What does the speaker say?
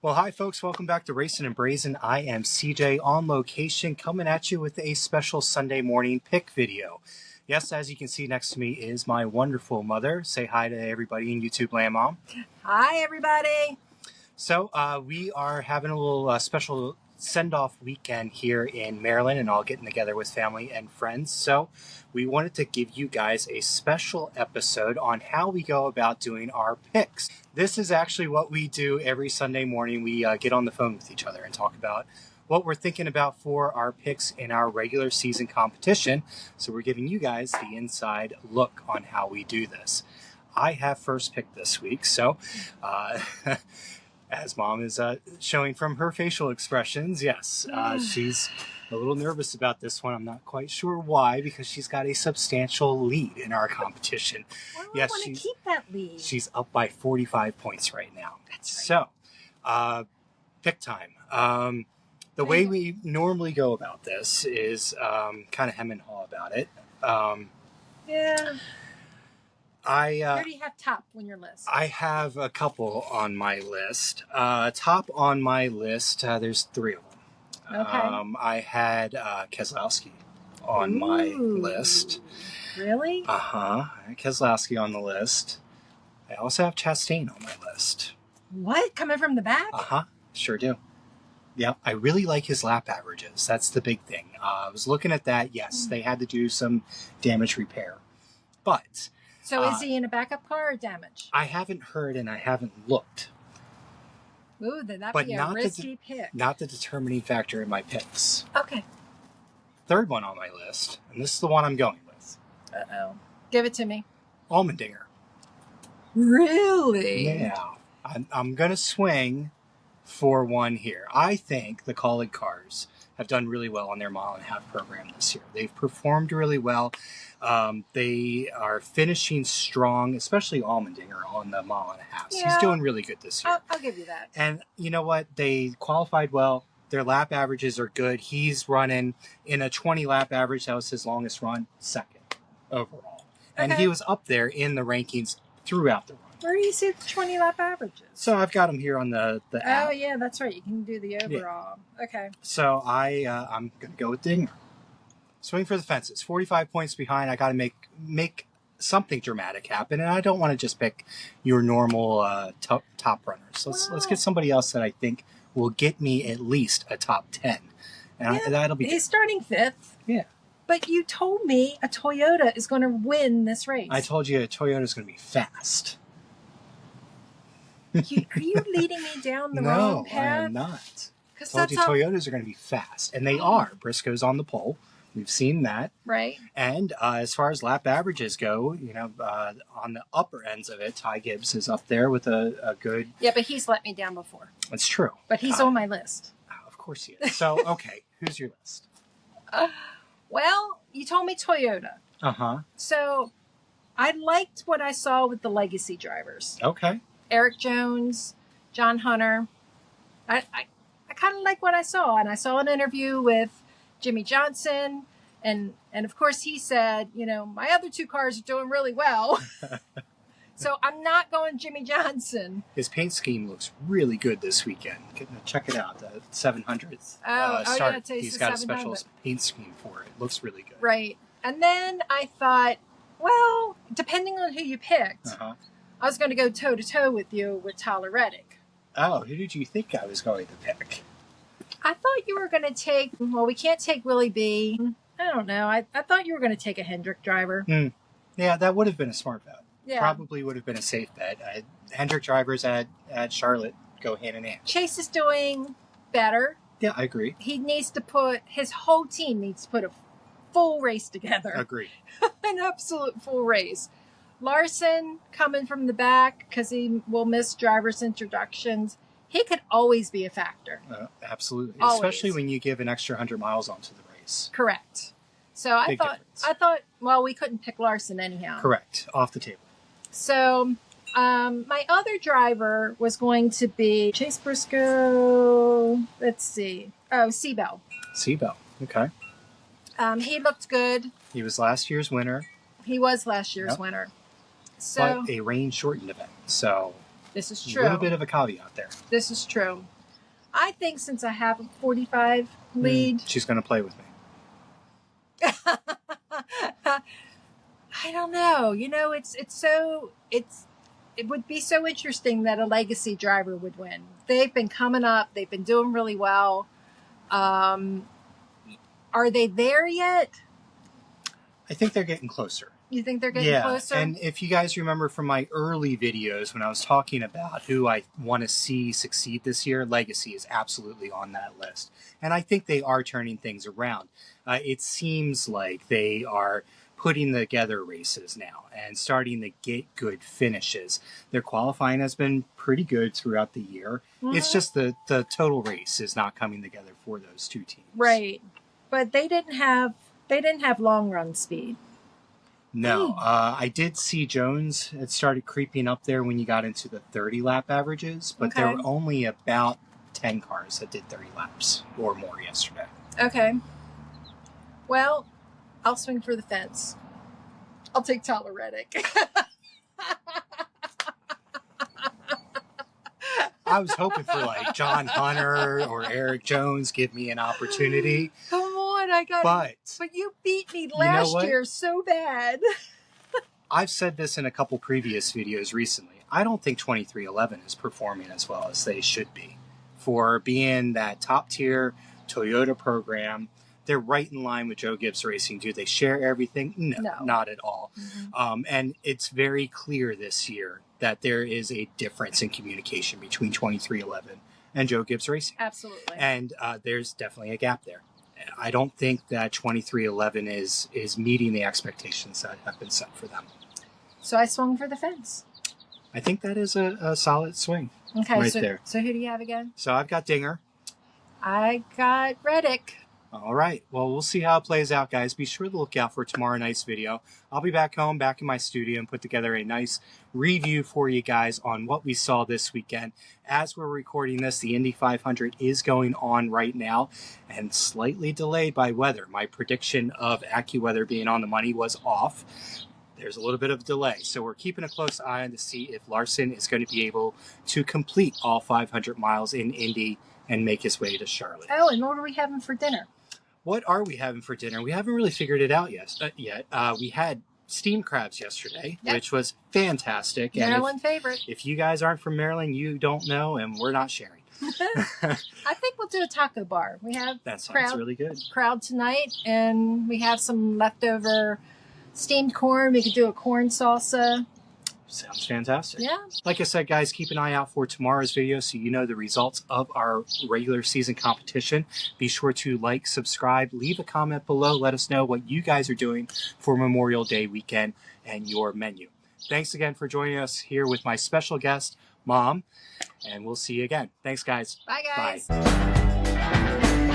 Well, hi, folks. Welcome back to Racin-n-Braisin. I am CJ on location coming at you with a special Sunday morning pick video. Yes, as you can see next to me is my wonderful mother. Say hi to everybody in YouTube land, Mom. Hi, everybody. So we are having a little special send-off weekend here in Maryland and all getting together with family and friends. So we wanted to give you guys a special episode on how we go about doing our picks. This is actually what we do every Sunday morning. We get on the phone with each other and talk about what we're thinking about for our picks in our regular season competition. So we're giving you guys the inside look on how we do this. I have first pick this week, so as Mom is showing from her facial expressions, yes, she's a little nervous about this one. I'm not quite sure why, because she's got a substantial lead in our competition. Well, yes, I want to keep that lead. She's up by 45 points right now. That's right. So, pick time. The way we normally go about this is kind of hem and haw about it. Yeah. Where do you have top on your list? I have a couple on my list. Top on my list, there's three of them. Okay. I had Keselowski on my list. Really? I had Keselowski on the list. I also have Chastain on my list. What? Coming from the back? Sure do. Yeah, I really like his lap averages. That's the big thing. I was looking at that. Yes, they had to do some damage repair. But... So is he in a backup car or damage? I haven't heard and I haven't looked. Ooh, then that'd be a risky pick. Not the determining factor in my picks. Okay. Third one on my list, and this is the one I'm going with. Uh-oh. Give it to me. Allmendinger. Really? Yeah. I'm going to swing for one here. I think the Colleague cars have done really well on their mile and a half program this year. They've performed really well. They are finishing strong, especially Allmendinger on the mile and a half. Yeah. He's doing really good this year. I'll give you that. And you know what? They qualified well. Their lap averages are good. He's running in a 20 lap average. That was his longest run, second overall. And he was up there in the rankings throughout the run. Where do you see the 20 lap averages? So I've got him here on the app. Oh, yeah, that's right. You can do the overall. Yeah. Okay. So I'm going to go with Dinger. Swing for the fences. 45 points behind. I got to make something dramatic happen, and I don't want to just pick your normal top runners. Let's get somebody else that I think will get me at least a top 10, and that'll be. He's starting fifth. Yeah. But you told me a Toyota is going to win this race. I told you a Toyota is going to be fast. Are you leading me down the wrong path? No, I am not. I told you Toyotas are going to be fast, and they are. Briscoe's on the pole. We've seen that. Right. And as far as lap averages go, on the upper ends of it, Ty Gibbs is up there with a good... Yeah, but he's let me down before. That's true. But he's on my list. Of course he is. So, okay, who's your list? Well, you told me Toyota. So, I liked what I saw with the legacy drivers. Okay. Eric Jones, John Hunter. I kind of like what I saw. And I saw an interview with Jimmy Johnson. And of course, he said, my other two cars are doing really well. So I'm not going Jimmy Johnson. His paint scheme looks really good this weekend. Check it out. The 700th start. Yeah, he's got a special paint scheme for it. It looks really good. Right. And then I thought, well, depending on who you picked, I was going to go toe-to-toe with you with Tyler Reddick. Oh, who did you think I was going to pick? I thought you were going to take, well, we can't take Willie B. I don't know. I thought you were going to take a Hendrick driver. Yeah, that would have been a smart bet. Yeah. Probably would have been a safe bet. Hendrick drivers at Charlotte go hand in hand. Chase is doing better. Yeah, I agree. He needs to his whole team needs to put a full race together. Agreed. An absolute full race. Larson coming from the back because he will miss driver's introductions. He could always be a factor. Absolutely. Always. Especially when you give an extra 100 miles onto the race. Correct. So I thought, well, we couldn't pick Larson anyhow. Correct. Off the table. So my other driver was going to be Chase Briscoe. Let's see. Oh, Seabell. Seabell. Okay. He looked good. He was last year's winner. He was last year's winner. So, but a rain-shortened event. So This is A true. little bit of a caveat there. This is true. I think since I have a 45 lead, She's going to play with me. I don't know. You know, it would be so interesting that a legacy driver would win. They've been coming up. They've been doing really well. Are they there yet? I think they're getting closer. You think they're getting closer? And if you guys remember from my early videos when I was talking about who I want to see succeed this year, Legacy is absolutely on that list. And I think they are turning things around. It seems like they are putting together races now and starting to get good finishes. Their qualifying has been pretty good throughout the year. Mm-hmm. It's just the total race is not coming together for those two teams. Right. But they didn't have long run speed. No, I did see Jones. It started creeping up there when you got into the 30 lap averages, but there were only about 10 cars that did 30 laps or more yesterday. Okay. Well, I'll swing for the fence. I'll take Tyler Reddick. I was hoping for like John Hunter or Eric Jones give me an opportunity. Come on, I got but you beat me last year so bad. I've said this in a couple previous videos recently. I don't think 2311 is performing as well as they should be. For being that top tier Toyota program, they're right in line with Joe Gibbs Racing. Do they share everything? No. Not at all. Mm-hmm. And it's very clear this year that there is a difference in communication between 2311 and Joe Gibbs Racing. Absolutely. And there's definitely a gap there. I don't think that 2311 is meeting the expectations that have been set for them. So I swung for the fence. I think that is a solid swing. Okay, there. So who do you have again? So I've got Dinger. I got Reddick. All right. Well, we'll see how it plays out, guys. Be sure to look out for tomorrow night's video. I'll be back home, back in my studio, and put together a nice review for you guys on what we saw this weekend. As we're recording this, the Indy 500 is going on right now and slightly delayed by weather. My prediction of AccuWeather being on the money was off. There's a little bit of a delay. So we're keeping a close eye on to see if Larson is going to be able to complete all 500 miles in Indy and make his way to Charlotte. Oh, and what are we having for dinner? What are we having for dinner? We haven't really figured it out yet. We had steamed crabs yesterday, which was fantastic. Maryland favorite. If you guys aren't from Maryland, you don't know, and we're not sharing. I think we'll do a taco bar. We have that sounds really good. Crowd tonight, and we have some leftover steamed corn. We could do a corn salsa. Sounds fantastic. Yeah. Like I said, guys, keep an eye out for tomorrow's video so you know the results of our regular season competition. Be sure to like, subscribe, leave a comment below. Let us know what you guys are doing for Memorial Day weekend and your menu. Thanks again for joining us here with my special guest, Mom, and we'll see you again. Thanks, guys. Bye, guys. Bye.